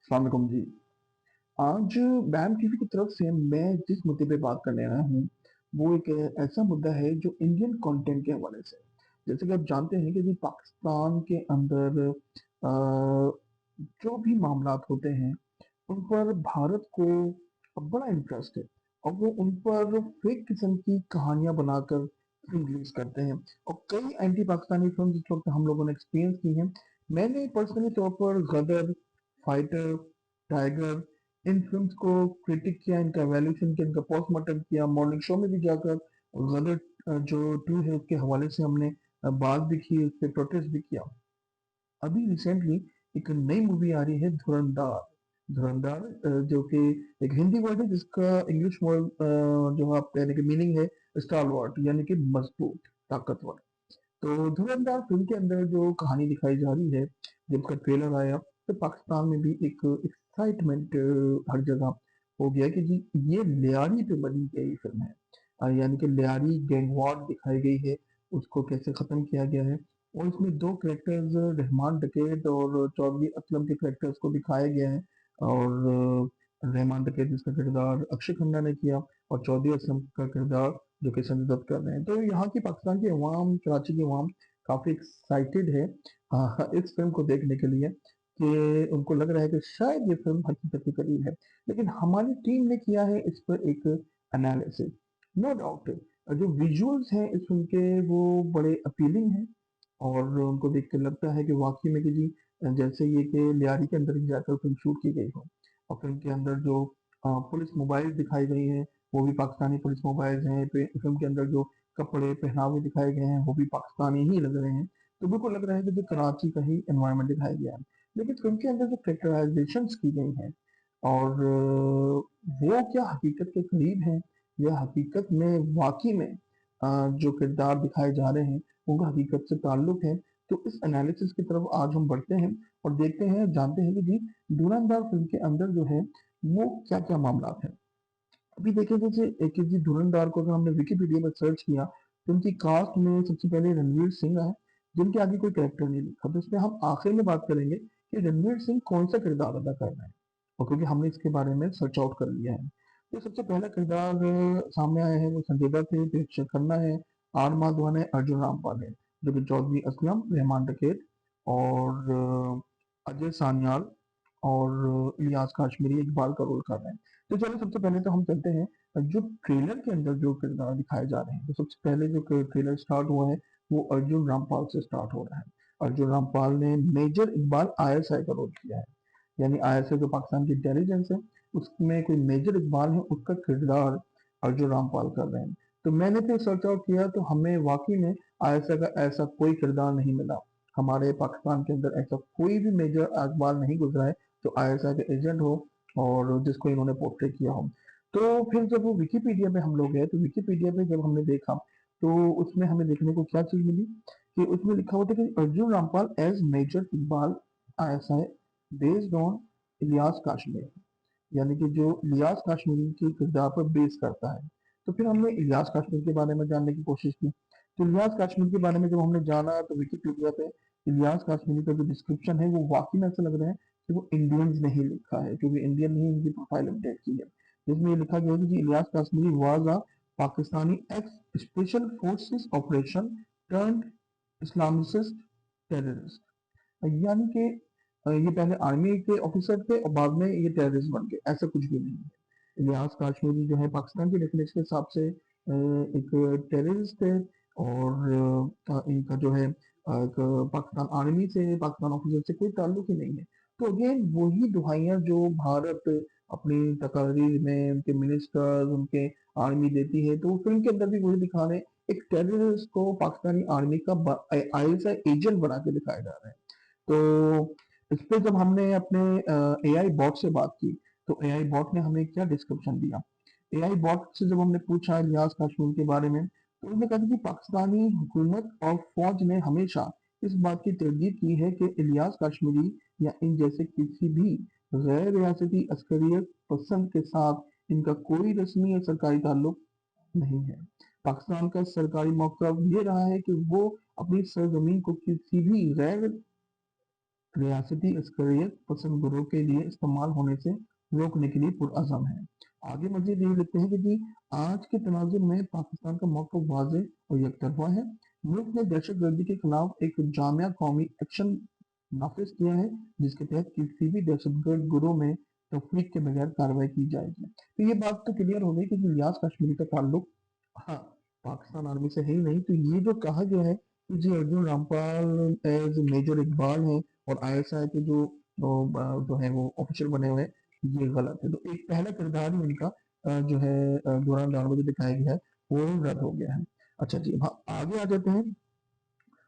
अस्सलाम वालेकुम जी। आज बैम टीवी की तरफ से मैं जिस मुद्दे पे बात करने आया हूँ, वो एक ऐसा मुद्दा है जो इंडियन कंटेंट के हवाले से। जैसे कि आप जानते हैं कि जी पाकिस्तान के अंदर जो भी मामलात होते हैं, उन पर भारत को बड़ा इंटरेस्ट है और वो उन पर फेक किस्म की कहानियाँ बनाकर फ़िल्म रिलीज़ करते हैं और कई एंटी पाकिस्तानी फ़िल्म्स इस वक़्त हम लोगों ने एक्सपीरियंस की हैं। मैंने पर्सनली तौर पर गदर, फाइटर, टाइगर इन फ़िल्म्स को क्रिटिक किया, इनका इवैल्यूएशन किया, इनका पोस्टमार्टम किया, मॉर्निंग शो में भी जाकर गदर जो 2 है उसके हवाले से हमने बात भी की, उस पे प्रोटेस्ट भी किया। अभी रिसेंटली एक नई मूवी आ रही है धुरंधर। धुरंधर जो कि एक हिंदी वर्ड है जिसका इंग्लिश वर्ड जो आप कहने की मीनिंग है स्टालवर्ट यानी कि मजबूत, ताकतवर। तो धुरंधर फ़िल्म के अंदर जो कहानी दिखाई जा रही है, जब उसका ट्रेलर आया, तो पाकिस्तान में भी एक एक्साइटमेंट हर जगह हो गया कि जी ये लियारी पे बनी गई फ़िल्म है। यानी कि लियारी गैंग वॉर दिखाई गई है, उसको कैसे ख़त्म किया गया है और इसमें 2 कैरेक्टर्स रहमान डकैत और चौधरी असलम के कैरेक्टर्स को दिखाया गया है और रहमान डकैत जिसका किरदार अक्षय खन्ना ने किया और चौधरी असलम का किरदार जो कि संजय दत्त कर रहे हैं। तो यहाँ की पाकिस्तान की अवाम, कराची की अवाम काफ़ी एक्साइटेड है इस फ़िल्म को देखने के लिए कि उनको लग रहा है कि शायद ये फ़िल्म हकीकत के करीब है। लेकिन हमारी टीम ने किया है इस पर एक एनालिसिस। नो डाउट जो विजुअल्स हैं इस फ़िल्म के वो बड़े अपीलिंग हैं और उनको देख के लगता है कि वाक़ई में कि जी जैसे ये कि लियारी के अंदर ही जाकर फ़िल्म शूट की गई हो और फ़िल्म के अंदर जो पुलिस मोबाइल्स दिखाई गई हैं वो भी पाकिस्तानी पुलिस मोबाइल्स हैं। फ़िल्म के अंदर जो कपड़े पहनावे दिखाए गए हैं वो भी पाकिस्तानी ही लग रहे हैं। तो बिल्कुल लग रहा है कि जो कराची का ही एनवायरनमेंट दिखाया गया है। लेकिन फ़िल्म के अंदर जो कैरेक्टराइज़ेशंस की गई हैं और वो क्या हकीकत के करीब हैं या हकीकत में वाक़ई में जो किरदार दिखाए जा रहे हैं उनका हकीकत से ताल्लुक है। तो इस एनालिसिस की तरफ आज हम बढ़ते हैं और देखते हैं, जानते हैं कि जी धुरंधर फ़िल्म के अंदर जो है वो क्या-क्या मामलात हैं। अभी देखिए जैसे एक जी धुरंधर को अगर हमने विकिपीडिया में सर्च किया तो उनकी कास्ट में सबसे पहले रणवीर सिंह है जिनके आगे कोई कैरेक्टर नहीं लिखा। तो इसमें हम आखिर में बात करेंगे कि रणवीर सिंह कौन सा किरदार अदा कर रहे हैं और क्योंकि हमने इसके बारे में सर्च आउट कर लिया है। तो सबसे पहला किरदार सामने आया है वो संजय दत्त है, फिर अक्षय खन्ना है, आर माधवन है, अर्जुन रामपाल है जो कि चौधरी असलम, रहमान डकैत और अजय सान्याल और इलियास काश्मीरी इकबाल का रोल कर रहे हैं। तो चलो सबसे पहले तो हम चलते हैं जो ट्रेलर के अंदर जो किरदार दिखाए जा रहे हैं। तो सबसे पहले जो ट्रेलर स्टार्ट हुआ है वो अर्जुन रामपाल से स्टार्ट हो रहा है। अर्जुन रामपाल ने मेजर इकबाल आईएसआई का रोल किया है, यानी आईएसआई जो पाकिस्तान की इंटेलिजेंस है उसमें कोई मेजर इकबाल है उसका किरदार अर्जुन रामपाल कर रहे हैं। तो मैंने फिर सर्च आउट किया तो हमें वाकई में आईएसआई का ऐसा कोई किरदार नहीं मिला। हमारे पाकिस्तान के अंदर ऐसा कोई भी मेजर इकबाल नहीं गुजरा है जो आईएसआई का एजेंट हो और जिसको इन्होंने पोर्ट्रे किया हो। तो फिर जब वो विकिपीडिया पे हम लोग गए तो विकिपीडिया पे जब हमने देखा तो उसमें हमें देखने को क्या चीज़ मिली कि उसमें लिखा हुआ था कि Arjun Rampal as major Iqbal ISI based on Ilyas Kashmir, यानी कि जो इलियास काश्मीरी के किरदार पर बेस करता है। तो फिर हमने इलियास काश्मीर के बारे में जानने की कोशिश की। तो इलियास काश्मीर के बारे में जब हमने जाना तो विकिपीडिया पे इलियास काश्मीरी का जो डिस्क्रिप्शन है वो वाक़ई में ऐसा लग रहा है कि वो इंडियंस ने ही लिखा है क्योंकि इंडियन ने ही इनकी प्रोफाइल अपडेट की है। जिसमें ये लिखा गया है कि जी Ilyas Kashmiri was a Pakistani ex special forces operation turned Islamist terrorist, यानी कि ये पहले आर्मी के ऑफिसर थे और बाद में ये टेररिस्ट बन गए, ऐसा कुछ भी नहीं है। इलियास काश्मीरी जो है पाकिस्तान की डेफिनेशन के हिसाब से एक टेररिस्ट है और इनका जो है एक पाकिस्तान आर्मी से, पाकिस्तान ऑफिसर से कोई ताल्लुक ही नहीं है। तो अगेन वही दुहाइयाँ जो भारत अपनी तकारीर में उनके मिनिस्टर्स, उनके आर्मी देती है, तो फ़िल्म के अंदर भी वही दिखा रहे हैं, एक टेररिस्ट को पाकिस्तानी आर्मी का आईएसआई एजेंट बना के दिखाया जा रहा है। तो इस पे जब हमने अपने एआई बॉट से बात की, तो एआई बॉट ने हमें क्या डिस्क्रिप्शन दिया? एआई बॉट से जब हमने पूछा इलियास काश्मीर के बारे में, तो उन्होंने कहा कि पाकिस्तानी हुकूमत और फौज ने हमेशा इस बात की तरदीद की है कि इलियास काश्मीरी या इन जैसे किसी भी गैर रियासती अस्करियत पसंद के साथ इनका कोई रस्मी या सरकारी ताल्लुक नहीं है। पाकिस्तान का सरकारी मौक़िफ़ ये रहा है कि वो अपनी सरज़मीन को किसी भी गैर रियासती अस्करियत पसंद गुरों के लिए इस्तेमाल होने से रोकने के लिए पुरअज़म है। आगे मज़ीद ये लिखते हैं कि जी आज के तनाज़ुर में पाकिस्तान का मौक़िफ़ वाज़ेह और यकतरफ़ा है। मुल्क ने दहशतगर्दी के खिलाफ एक जामिया कौमी एक्शन नाफ़िज़ किया है, जिसके तहत किसी भी दहशतगर्द गिरोह में तफ़रीक के बगैर कार्रवाई की जाएगी। तो ये बात तो क्लियर हो गई कि इलियास कश्मीरी का ताल्लुक हाँ, पाकिस्तान आर्मी से है ही नहीं, तो ये जो कहा गया है कि जी अर्जुन रामपाल एज़ मेजर इकबाल हैं और आईएसआई के जो है वो ऑफिसर बने हुए हैं, ये गलत है। तो एक पहला किरदार ही उनका जो है दौरान दानव जो दिखाया गया है, वो रद्द हो गया है। अच्छा जी, हाँ, आगे आ जाते हैं।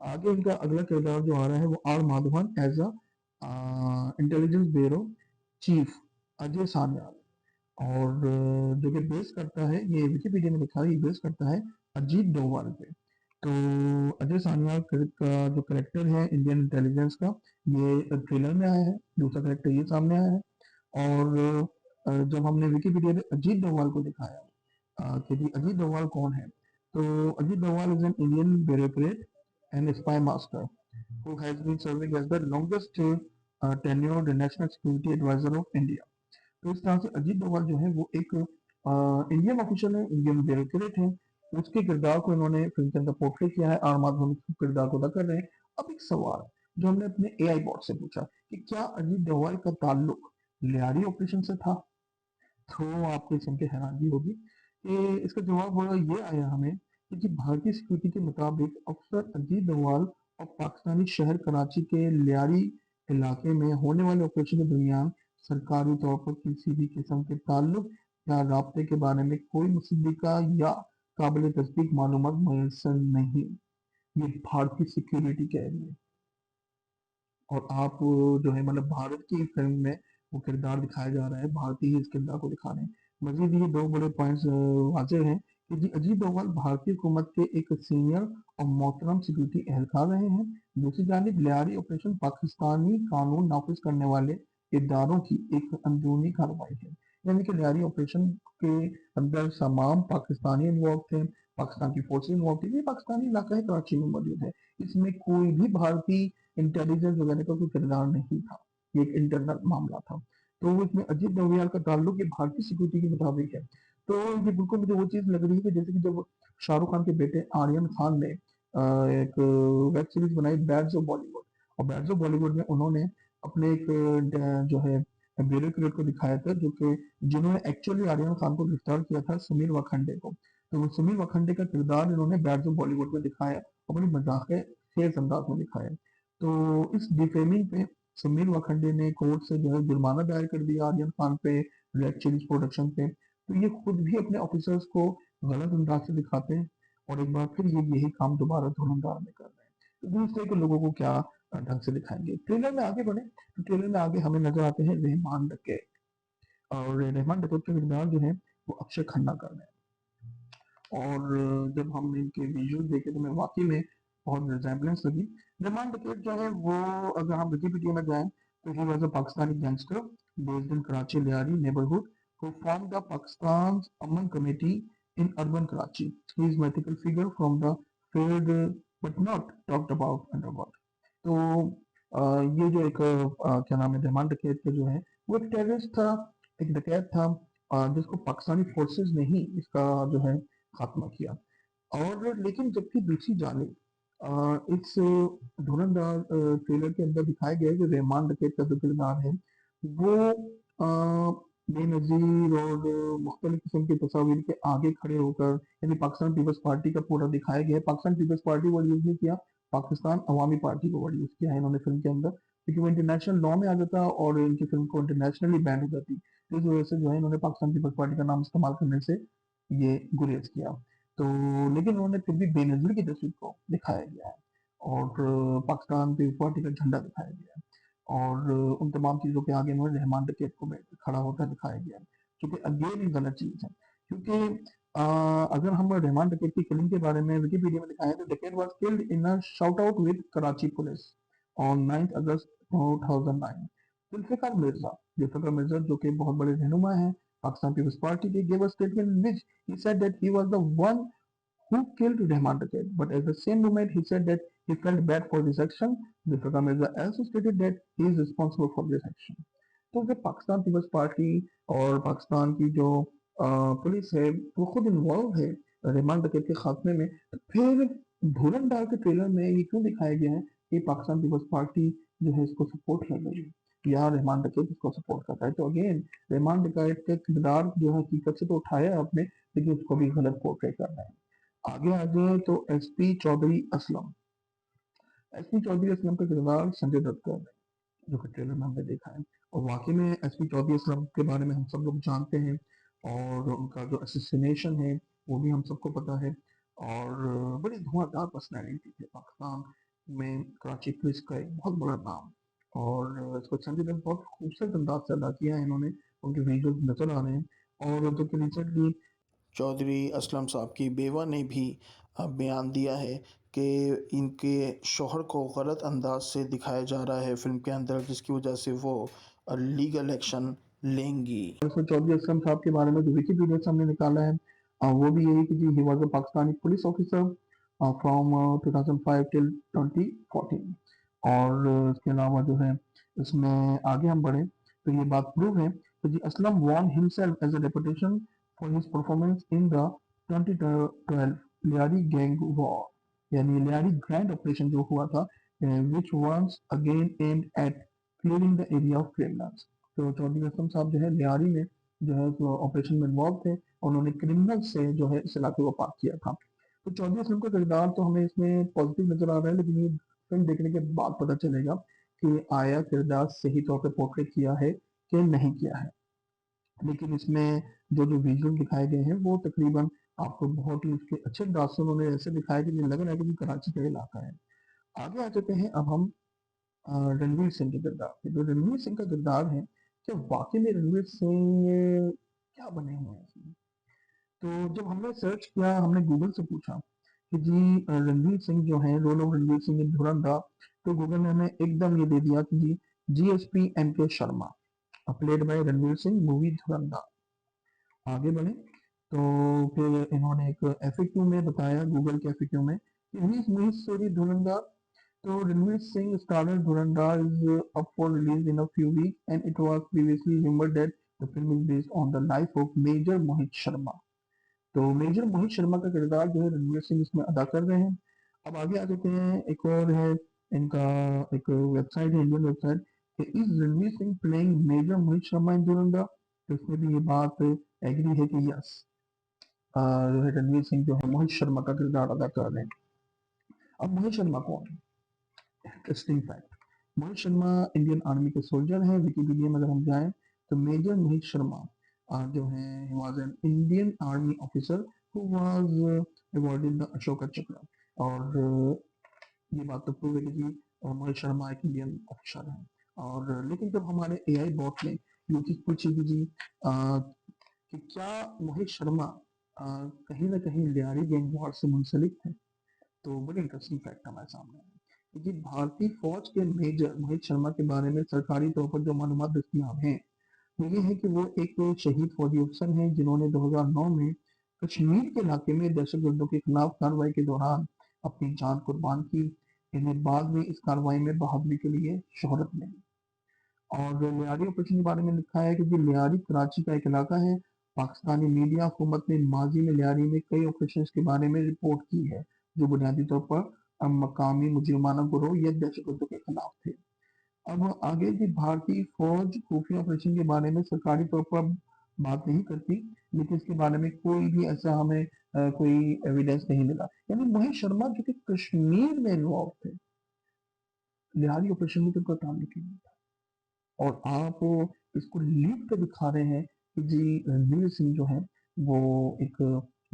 आगे इनका अगला किरदार जो आ रहा है वो R Madhavan as intelligence bureau chief Ajay Sanyal और जो कि बेस करता है, ये विकिपीडिया में लिखा है, ये बेस करता है अजीत डोभाल पे। तो अजय सान्याल का जो करेक्टर है इंडियन इंटेलिजेंस का, ये ट्रेलर में आया है, दूसरा करेक्टर ये सामने आया है। और जब हमने विकिपीडिया पे अजीत डोभाल को दिखाया कि जी अजीत डोभाल कौन है, तो Ajit Doval is an Indian bureaucrat and spy master who has been serving as the longest tenured national security advisor of India। तो इस तरह से अजीत डोभाल जो है वो एक इंडियन ऑफिशियल है, इंडियन ब्यूरोक्रेट है। उसके किरदार को इन्होंने फिल्म के अंदर पोर्ट्रे किया है, आर माधवन उस किरदार को अदा कर रहे हैं। अब एक सवाल जो हमने अपने एआई बॉट से पूछा कि क्या अजीत डोभाल का ताल्लुक लियारी ऑपरेशन से था, तो आपको सुन के हैरानगी होगी कि इसका जवाब ये आया हमें कि जी भारतीय सिक्योरिटी के मुताबिक अफसर अजीत डोभाल और पाकिस्तानी शहर कराची के लियारी इलाके में होने वाले ऑपरेशन के दरमियान सरकारी तौर पर किसी भी किस्म के ताल्लुक या राब्ते के बारे में कोई मुसद्दिका या काबिल तस्दीक मालूमात मैसर नहीं। ये भारतीय सिक्योरिटी कह रही है। और आप जो है मतलब भारत की फिल्म में वो किरदार दिखाया जा रहा है, भारतीय ही इस किरदार को दिखा रहे हैं। मजीद ये दो बड़े पॉइंट्स वाज़ेह हैं कि जी अजीत डोभाल भारतीय हुकूमत के एक सीनियर और मोहतरम सिक्योरिटी एहलकार रहे हैं। दूसरी जानिब लियारी ऑपरेशन पाकिस्तानी कानून नाफिज करने वाले इदारों की एक अंदरूनी कार्रवाई है। यानी कि लियारी ऑपरेशन के अंदर तमाम पाकिस्तानी इन्वॉल्व थे, पाकिस्तान की फोर्सेज इन्वॉल्व थी। ये पाकिस्तानी इलाका है, कराची में मौजूद है। इसमें कोई भी भारतीय इंटेलिजेंस वगैरह का कोई किरदार नहीं था, ये एक इंटरनल मामला था। तो इसमें अजीत डोभाल का ताल्लुक ये भारतीय सिक्योरिटी के मुताबिक है। तो ये बिल्कुल मुझे वो चीज़ लग रही है कि जैसे कि जब शाहरुख खान के बेटे आर्यन खान ने एक वेब सीरीज बनाई बैड्स ऑफ बॉलीवुड, और बैड्स ऑफ बॉलीवुड में उन्होंने अपने एक जो है ब्यूरोक्रेट को दिखाया था, जो कि जिन्होंने एक्चुअली आर्यन खान को गिरफ्तार किया था, समीर वाखंडे को। तो वो समीर वाखंडे का किरदार इन्होंने बैड्स ऑफ बॉलीवुड में दिखाया और बड़ी मजाक खेज अंदाज में दिखाया। तो इस डिफेमिंग पे समीर वाखंडे ने कोर्ट से जो है जुर्माना दायर कर दिया आर्यन खान पे, रेड चिलीज प्रोडक्शन पे। तो ये खुद भी अपने ऑफिसर्स को गलत अंदाज से दिखाते हैं और एक बार फिर ये यही काम दोबारा धुरंधार में कर रहे हैं। तो दूसरे के लोगों को क्या ढंग से दिखाएंगे। ट्रेलर में आगे बढ़े तो ट्रेलर में आगे हमें नजर आते हैं रहमान डकैत, और रहमान डकैत का किरदार जो है वो अक्षय खन्ना कर रहे हैं। और जब हम इनके विजुअल देखे तो मैं वाकई में बहुत रिजेम्बलेंस लगी। रहमान डकैत जो है वो, अगर हम विकिपीडिया में जाएं तो ही was a Pakistani gangster based in Karachi Lyari neighbourhood who formed the Pakistan's Aman Committee in urban Karachi. He is mythical figure from the feared but not talked about underworld. तो ये जो एक क्या नाम है रहमान डकैत के जो है वो एक टेररिस्ट था, एक डकैत था, जिसको पाकिस्तानी फोर्सेस ने ही इसका जो है खात्मा किया। और लेकिन जबकि दूसरी जानिब इस धुरंधर ट्रेलर के अंदर दिखाया गया है कि रहमान डकैत का जो किरदार है वो बेनज़ीर और मुख्तलिफ किस्म की तस्वीर के आगे खड़े होकर, यानी पाकिस्तान पीपल्स पार्टी का पूरा दिखाया गया है। Pakistan Peoples Party word use नहीं किया, पाकिस्तान अवामी पार्टी को वर्ड यूज़ किया है इन्होंने फिल्म के अंदर, क्योंकि वो इंटरनेशनल लॉ में आ जाता और इनकी फिल्म को इंटरनेशनली बैन हो जाती। तो इस वजह से जो है इन्होंने पाकिस्तान पीपल्स पार्टी का नाम इस्तेमाल करने से ये गुरेज किया। तो लेकिन उन्होंने फिर भी बेनज़ीर की तस्वीर को दिखाया गया है और पाकिस्तान पीपल्स पार्टी का झंडा दिखाया गया है। और उन तमाम चीज़ों के आगे उन्होंने रहमान डकैत को खड़ा होकर दिखाया गया है, जो कि अगेन एक गलत चीज़ है। क्योंकि अगर हम रहमान डकैत की किलिंग के बारे में विकिपीडिया में दिखाएं तो डकैत was killed in a shout out with Karachi police on 9 अगस्त 2009। जुल्फिकार मिर्जा जो कि बहुत बड़े रहनुमा हैं पाकिस्तान पीपल्स पार्टी के, gave a statement in which he said that he was the one who killed Rahman Daqat, but at the same moment he said that He felt bad for this action. Zulfikar Mirza also stated that he is responsible for this action. तो जब Pakistan Peoples party और पाकिस्तान की जो police है वो खुद involve है remand डकैत के खात्मे में, तो फिर धुरंधर के ट्रेलर में ये क्यों दिखाया गया है कि पाकिस्तान पीपल्स पार्टी जो है इसको सपोर्ट कर रही है या रहमान डकैत इसको सपोर्ट करता है? तो अगेन रहमान डकैत का किरदार जो है हकीकत से तो उठाया आपने, लेकिन उसको भी गलत पोर्ट्रे कर रहे हैं। आगे आ जाए तो एसपी चौधरी असलम। एसपी चौधरी असलम का किरदार संजय दत्त का है, जो कि ट्रेलर में हमने देखा है। और वाकई में एसपी चौधरी असलम के बारे में हम सब लोग जानते हैं, और उनका जो असैसिनेशन है वो भी हम सबको पता है। और बड़ी धुआंधार पर्सनैलिटी है पाकिस्तान में, कराची पुलिस का एक बहुत बड़ा नाम। और इसको संजय दत्त बहुत खूबसूरत अंदाज से अदा किया है इन्होंने, उनके विजुअल नजर आ रहे हैं। और जो कि रिसेंटली चौधरी असलम साहब की बेवा ने भी बयान दिया है कि इनके शौहर को गलत अंदाज से दिखाया जा रहा है फ़िल्म के अंदर, जिसकी वजह से वो लीगल एक्शन लेंगी। इसमें चौधरी असलम साहब के बारे में जो विकिपीडिया से हमने निकाला है, वो भी यही कि जी he was a Pakistani police officer from 2005 till 2014। और इसके अलावा जो है इसमें आगे हम बढ़े तो ये बात प्रूव है कि जी Aslam won himself as a reputation for his performance in the 2012 Lyari gang war, यानी लियारी ग्रैंड ऑपरेशन जो हुआ था, which once again aimed at clearing the area of criminals. तो चौधरी असलम साहब जो है लियारी में जो है ऑपरेशन में इन्वॉल्व थे, और उन्होंने क्रिमिनल से जो है इस इलाके को पाक किया था। तो चौधरी असलम का किरदार तो हमें इसमें पॉजिटिव नजर आ रहा है, लेकिन ये फिल्म देखने के बाद पता चलेगा कि आया किरदार सही तौर पे पोर्ट्रेट किया है कि नहीं किया है। लेकिन इसमें जो जो विजुअल दिखाए गए हैं वो तकरीबन आपको बहुत ही उसके अच्छे अंदाज से उन्होंने ऐसे दिखाया कि लग रहा है कि ये कराची का इलाका है। आगे आ जाते हैं अब हम रणवीर सिंह के किरदार पे। जो रणवीर सिंह का किरदार है, क्या वाकई में रणवीर सिंह क्या बने हुए हैं इसमें? तो जब हमने सर्च किया, हमने गूगल से पूछा कि जी रणवीर सिंह जो है, रोल ऑफ रणवीर सिंह इन धुरंधर, तो गूगल ने हमें एकदम ये दे दिया कि जी जीएसपी एम के Sharma played by Ranveer Singh movie धुरंधर। आगे बढ़े तो फिर इन्होंने एक एफएक्यू में बताया, गूगल के एफएक्यू में, कि which movie story धुरंधर, तो Ranveer Singh starred Dhurandhar is up for release in a few weeks, and it was previously rumored that the film is based on the life of Major Mohit Sharma. तो major Mohit Sharma का किरदार जो है रणवीर सिंह इसमें अदा कर रहे हैं। अब आगे आ जाते हैं, एक और है इनका, एक वेबसाइट है, इंडियन वेबसाइट, कि is Ranveer Singh playing major Mohit Sharma in Dhurandhar. तो इसमें भी ये बात एग्री है कि यस, जो है रणवीर सिंह जो है मोहित शर्मा का किरदार अदा कर रहे हैं। अब मोहित शर्मा कौन है? Interesting fact, Mohit Sharma Indian army के सोल्जर हैं। विकिपीडिया में अगर हम जाएं तो मेजर मोहित शर्मा जो है he was an Indian army officer who was awarded the Ashoka चक्र। और ये बात तो प्रूव है कि जी मोहित शर्मा एक इंडियन ऑफिसर है। और लेकिन जब हमारे एआई बॉट ने ये चीज पूछी कि जी कि क्या मोहित शर्मा कहीं ना कहीं लियारी गैंग वॉर से मुंसलिक है, तो बड़ी इंटरेस्टिंग फैक्ट हमारे सामने है। क्योंकि भारतीय फौज के मेजर मोहित शर्मा के बारे में सरकारी तौर पर जो मालूमात दस्तियाब हैं वो ये है कि वो एक शहीद फौजी अफसर हैं, जिन्होंने 2009 में कश्मीर के इलाके में दहशतगर्दों के खिलाफ कार्रवाई के दौरान अपनी जान कुर्बान की। इन्हें बाद में इस कार्रवाई में बहादुरी के लिए शोहरत मिली। और लियारी ऑपरेशन के बारे में लिखा है कि लियारी कराची का एक इलाका है। पाकिस्तानी मीडिया हुकूमत ने माजी में लियारी में कई ऑपरेशन के बारे में रिपोर्ट की है, जो बुनियादी तौर पर मकामी मुजरिमाना गिरोह या दहशतगर्दों के खिलाफ थे। अब आगे की भारतीय फौज खुफिया ऑपरेशन के बारे में सरकारी तौर पर बात नहीं करती, लेकिन इसके बारे में कोई भी ऐसा हमें कोई एविडेंस नहीं मिला। यानी मोहित शर्मा जो कि कश्मीर में इन्वॉल्व थे, लिहारी ऑपरेशन में तो उनका ताल्लुक ही नहीं था। और आप इसको लीड पे दिखा रहे हैं कि जी रणवीर सिंह जो है वो एक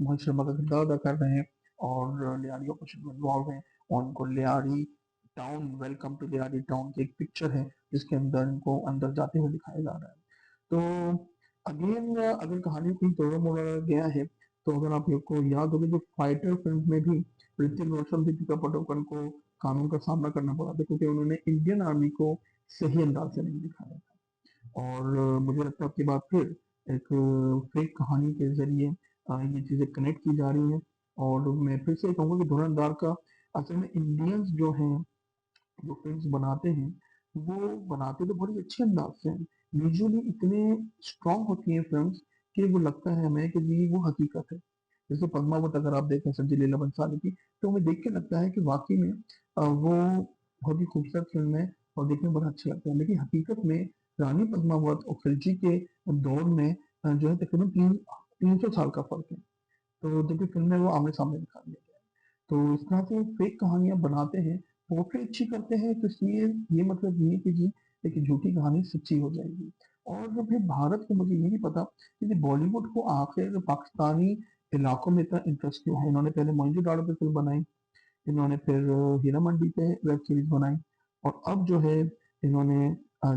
मोहित शर्मा का किरदार अदा कर रहे हैं और लियारी ऑपरेशन में इन्वॉल्व हैं। और उनको Lyari town, welcome to Lyari town की एक पिक्चर है जिसके अंदर इनको अंदर जाते हुए दिखाया जा रहा है। तो अगेन अगर कहानी कहीं तोड़ मोड़ा गया है, तो अगर आपको याद होगा जो फाइटर फिल्म में भी ऋतिक रोशन, दीपिका पादुकोण को कानून का सामना करना पड़ा था, क्योंकि उन्होंने इंडियन आर्मी को सही अंदाज से नहीं दिखाया था। और मुझे लगता है आपकी बात फिर एक फेक कहानी के जरिए ये चीज़ें कनेक्ट की जा रही हैं। और मैं फिर से कहूँगा कि धुरंधर का असल में इंडियंस जो हैं, जो फ़िल्म्स बनाते हैं, वो बनाते तो बड़ी अच्छे अंदाज़ से हैं। विज़ुअली इतने स्ट्रॉन्ग होती हैं फ़िल्म्स कि वो लगता है हमें कि जी वो हकीकत है। जैसे पद्मावत अगर आप देखें संजय लीला भंसाली की, तो हमें देख के लगता है कि वाक़ई में वो बहुत ही खूबसूरत फ़िल्म है और देखने में बड़ा अच्छा लगता है। लेकिन हकीकत में रानी पद्मावत और खिलजी के दौर में जो है तकरीबन 300 साल का फ़र्क है। तो जबकि फ़िल्म में वो आमने-सामने दिखा दिया गया है। तो इस तरह से फेक कहानियाँ बनाते हैं, पोर्ट्रे अच्छी करते हैं तो इसलिए ये मतलब नहीं है कि जी एक झूठी कहानी सच्ची हो जाएगी। और फिर भारत को मुझे ये नहीं पता कि बॉलीवुड को आखिर पाकिस्तानी इलाकों में इतना इंटरेस्ट क्यों है? इन्होंने पहले मोइंजो-दाड़ो पे फ़िल्म बनाई, इन्होंने फिर हीरा मंडी पे वेब सीरीज़ बनाई और अब जो है इन्होंने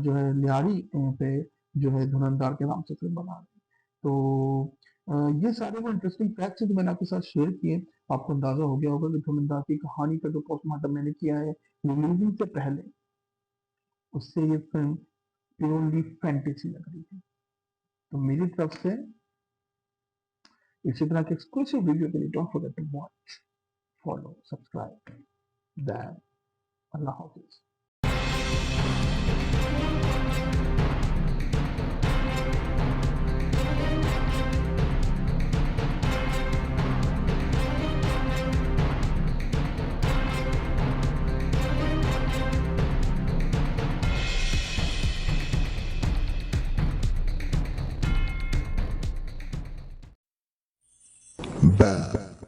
जो है लियारी पे जो है धुरंधर के नाम से फ़िल्म बना रहे हैं। तो ये सारे वो इंटरेस्टिंग फैक्ट्स हैं जो मैंने आपके साथ शेयर किए। आपको अंदाज़ा हो गया होगा कि धुरंधर की कहानी का जो पोस्टमार्टम मैंने किया है, रिलीज़िंग से पहले, उससे ये फ़िल्म प्योरली फैंटेसी लग रही है। तो मेरी तरफ से इसी तरह के एक्सक्लूसिव वीडियो के लिए don't forget to watch, follow, subscribe, then अल्लाह हाफ़िज़। Bad.